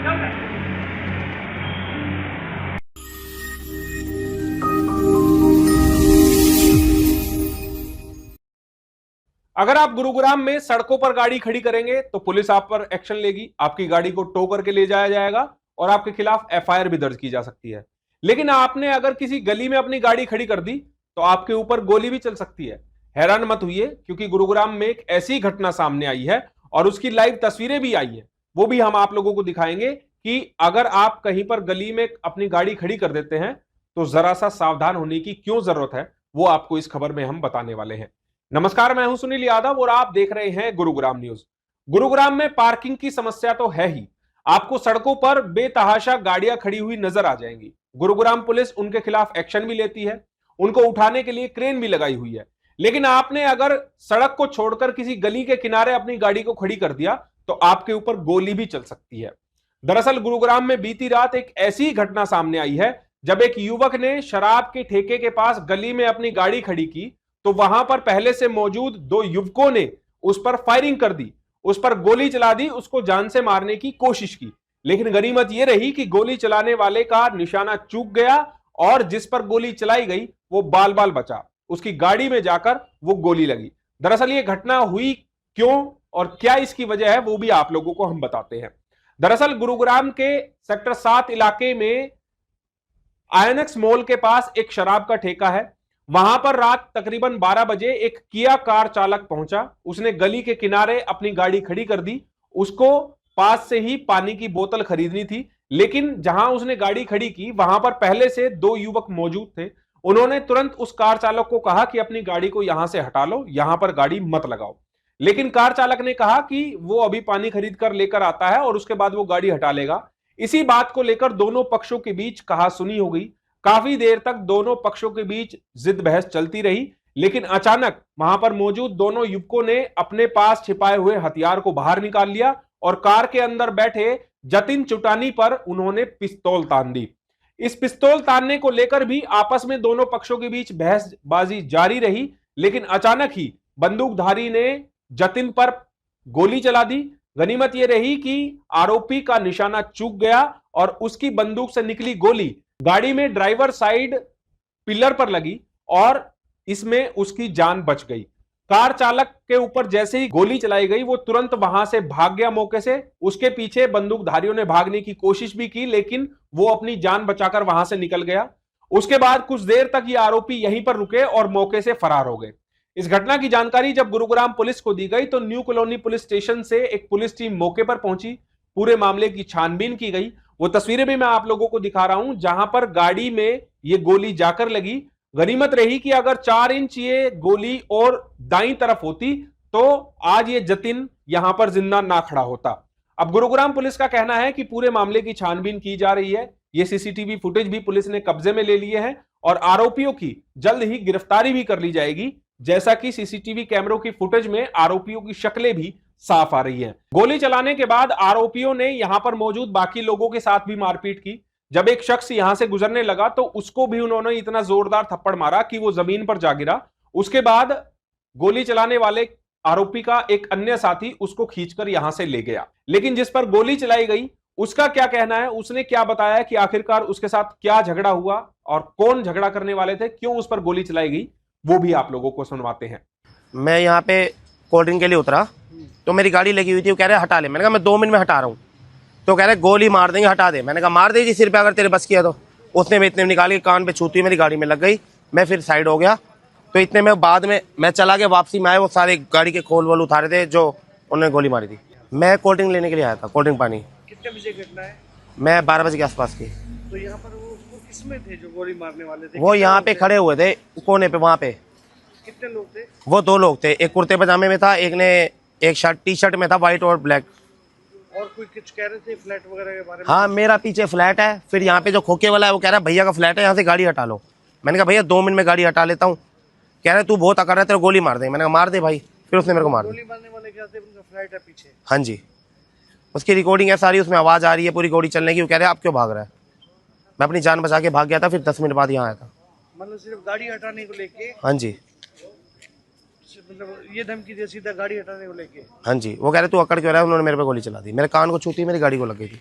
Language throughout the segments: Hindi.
अगर आप गुरुग्राम में सड़कों पर गाड़ी खड़ी करेंगे तो पुलिस आप पर एक्शन लेगी, आपकी गाड़ी को टो करके ले जाया जाएगा और आपके खिलाफ एफआईआर भी दर्ज की जा सकती है। लेकिन आपने अगर किसी गली में अपनी गाड़ी खड़ी कर दी तो आपके ऊपर गोली भी चल सकती है। हैरान मत हुइए, क्योंकि गुरुग्राम में एक ऐसी घटना सामने आई है और उसकी लाइव तस्वीरें भी आई है, वो भी हम आप लोगों को दिखाएंगे कि अगर आप कहीं पर गली में अपनी गाड़ी खड़ी कर देते हैं तो जरा सा सावधान होने की क्यों जरूरत है, वो आपको इस खबर में हम बताने वाले हैं। नमस्कार, मैं हूं सुनील यादव और आप देख रहे हैं गुरुग्राम न्यूज। गुरुग्राम में पार्किंग की समस्या तो है ही, आपको सड़कों पर बेतहाशा गाड़ियां खड़ी हुई नजर आ जाएंगी। गुरुग्राम पुलिस उनके खिलाफ एक्शन भी लेती है, उनको उठाने के लिए क्रेन भी लगाई हुई है। लेकिन आपने अगर सड़क को छोड़कर किसी गली के किनारे अपनी गाड़ी को खड़ी कर दिया तो आपके ऊपर गोली भी चल सकती है। दरअसल गुरुग्राम में बीती रात एक ऐसी घटना सामने आई है जब एक युवक ने शराब के ठेके के पास गली में अपनी गाड़ी खड़ी की तो वहां पर पहले से मौजूद दो युवकों ने उस पर फायरिंग कर दी, उस पर गोली चला दी, उसको जान से मारने की कोशिश की। लेकिन गनीमत यह रही कि गोली चलाने वाले का निशाना चूक गया और जिस पर गोली चलाई गई वो बाल बाल बचा, उसकी गाड़ी में जाकर वो गोली लगी। दरअसल ये घटना हुई क्यों और क्या इसकी वजह है वो भी आप लोगों को हम बताते हैं। दरअसल गुरुग्राम के सेक्टर 7 इलाके में आयनक्स मॉल के पास एक शराब का ठेका है। वहां पर रात तकरीबन 12 बजे एक किया कार चालक पहुंचा, उसने गली के किनारे अपनी गाड़ी खड़ी कर दी। उसको पास से ही पानी की बोतल खरीदनी थी, लेकिन जहां उसने गाड़ी खड़ी की वहां पर पहले से दो युवक मौजूद थे। उन्होंने तुरंत उस कार चालक को कहा कि अपनी गाड़ी को यहां से हटा लो, यहां पर गाड़ी मत लगाओ। लेकिन कार चालक ने कहा कि वो अभी पानी खरीद कर लेकर आता है और उसके बाद वो गाड़ी हटा लेगा। इसी बात को लेकर दोनों पक्षों के बीच कहासुनी हो गई। काफी देर तक दोनों पक्षों के बीच जिद बहस चलती रही, लेकिन अचानक वहां पर मौजूद दोनों युवकों ने अपने पास छिपाए हुए हथियार को बाहर निकाल लिया और कार के अंदर बैठे जतिन चुटानी पर उन्होंने पिस्तौल तान दी। इस पिस्तौल तानने को लेकर भी आपस में दोनों पक्षों के बीच बहसबाजी जारी रही, लेकिन अचानक ही बंदूकधारी ने जतिन पर गोली चला दी। गनीमत यह रही कि आरोपी का निशाना चूक गया और उसकी बंदूक से निकली गोली गाड़ी में ड्राइवर साइड पिलर पर लगी और इसमें उसकी जान बच गई। कार चालक के ऊपर जैसे ही गोली चलाई गई वो तुरंत वहां से भाग गया मौके से। उसके पीछे बंदूकधारियों ने भागने की कोशिश भी की, लेकिन वो अपनी जान बचाकर वहां से निकल गया। उसके बाद कुछ देर तक ये आरोपी यहीं पर रुके और मौके से फरार हो गए। इस घटना की जानकारी जब गुरुग्राम पुलिस को दी गई तो न्यू कॉलोनी पुलिस स्टेशन से एक पुलिस टीम मौके पर पहुंची। पूरे मामले की छानबीन की गई। वो तस्वीरें भी मैं आप लोगों को दिखा रहा हूं जहां पर गाड़ी में ये गोली जाकर लगी। गनीमत रही कि अगर 4 इंच ये गोली और दाईं तरफ होती तो आज ये जतिन यहां पर जिंदा ना खड़ा होता। अब गुरुग्राम पुलिस का कहना है कि पूरे मामले की छानबीन की जा रही है। ये सीसीटीवी फुटेज भी पुलिस ने कब्जे में ले लिए हैं और आरोपियों की जल्द ही गिरफ्तारी भी कर ली जाएगी, जैसा कि सीसीटीवी कैमरों की फुटेज में आरोपियों की शक्लें भी साफ आ रही है। गोली चलाने के बाद आरोपियों ने यहां पर मौजूद बाकी लोगों के साथ भी मारपीट की। जब एक शख्स यहां से गुजरने लगा तो उसको भी उन्होंने इतना जोरदार थप्पड़ मारा कि वो जमीन पर जा गिरा। उसके बाद गोली चलाने वाले आरोपी का एक अन्य साथी उसको खींचकर यहां से ले गया। लेकिन जिस पर गोली चलाई गई उसका क्या कहना है, उसने क्या बताया कि आखिरकार उसके साथ क्या झगड़ा हुआ और कौन झगड़ा करने वाले थे, क्यों उस पर गोली चलाई गई, वो भी आप लोगों को सुनवाते हैं। मैं यहाँ पे कोल्ड ड्रिंक के लिए उतरा तो मेरी गाड़ी लगी हुई थी। वो कह रहे हटा ले। मैंने कहा मैं 2 मिनट में हटा रहा हूँ। तो कह रहे गोली मार देंगे, हटा दे। मैंने कहा मार दे जी सिर पे अगर तेरे बस किया तो। उसने मैं इतने निकाल के कान पे छूती मेरी गाड़ी में लग गई। मैं फिर साइड हो गया। तो इतने में बाद में मैं चला गया, वापसी में आया, वो सारे गाड़ी के खोल वोल उतारे थे जो उन्होंने गोली मारी थी। मैं कोल्ड ड्रिंक लेने के लिए आया था, कोल्ड ड्रिंक पानी। कितने बजे घटना है? मैं 12 बजे के आसपास की। तो यहाँ पर वो किसमें थे जो गोली मारने वाले थे? वो यहाँ पे खड़े हुए थे कोने पे। वहाँ पे कितने लोग थे? वो 2 लोग थे, एक कुर्ते पजामे में था, एक ने एक शर्ट टी शर्ट में था, व्हाइट और ब्लैक। और कोई कुछ कह रहे थे फ्लैट वगैरह के बारे में? हाँ, मेरा पीछे फ्लैट है। फिर यहाँ पे जो खोखे वाला है वो कह रहा है भैया का फ्लैट है, यहाँ से गाड़ी हटा लो। मैंने कहा भैया 2 मिनट में गाड़ी हटा लेता हूँ। कह रहे तू बहुत अकड़ रहा है, तेरे गोली मार दे। मैंने कहा मार दे भाई। फिर उसने मेरे को मार दी। गोली मारने वाले क्या थे? उनका फ्लैट है पीछे। हाँ जी, उसकी रिकॉर्डिंग है सारी, उसमें आवाज़ आ रही है पूरी गोली चलने की। वो कह रहे आप क्यों भाग रहा है। मैं अपनी जान बचा के भाग गया था, फिर 10 मिनट बाद यहाँ आया था। मतलब सिर्फ गाड़ी हटाने को लेके? हाँ जी, मतलब ये धमकी दी सीधा गाड़ी हटाने को लेके? हाँ जी। वो कह रहे तू अकड़ क्यों रहा है, उन्होंने मेरे पे गोली चला दी। मेरे कान को छूती मेरी गाड़ी को लग गई थी।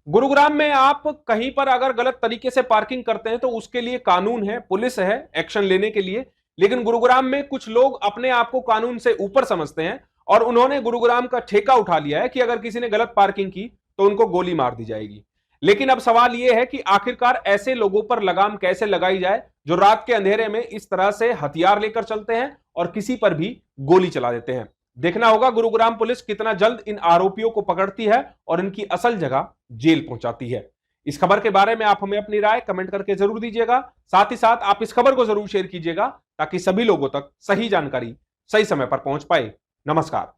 गुरुग्राम में आप कहीं पर अगर गलत तरीके से पार्किंग करते हैं तो उसके लिए कानून है, पुलिस है एक्शन लेने के लिए। लेकिन गुरुग्राम में कुछ लोग अपने आप को कानून से ऊपर समझते हैं और उन्होंने गुरुग्राम का ठेका उठा लिया है कि अगर किसी ने गलत पार्किंग की तो उनको गोली मार दी जाएगी। लेकिन अब सवाल यह है कि आखिरकार ऐसे लोगों पर लगाम कैसे लगाई जाए जो रात के अंधेरे में इस तरह से हथियार लेकर चलते हैं और किसी पर भी गोली चला देते हैं। देखना होगा गुरुग्राम पुलिस कितना जल्द इन आरोपियों को पकड़ती है और इनकी असल जगह जेल पहुंचाती है। इस खबर के बारे में आप हमें अपनी राय कमेंट करके जरूर दीजिएगा। साथ ही साथ आप इस खबर को जरूर शेयर कीजिएगा ताकि सभी लोगों तक सही जानकारी सही समय पर पहुंच पाए। नमस्कार।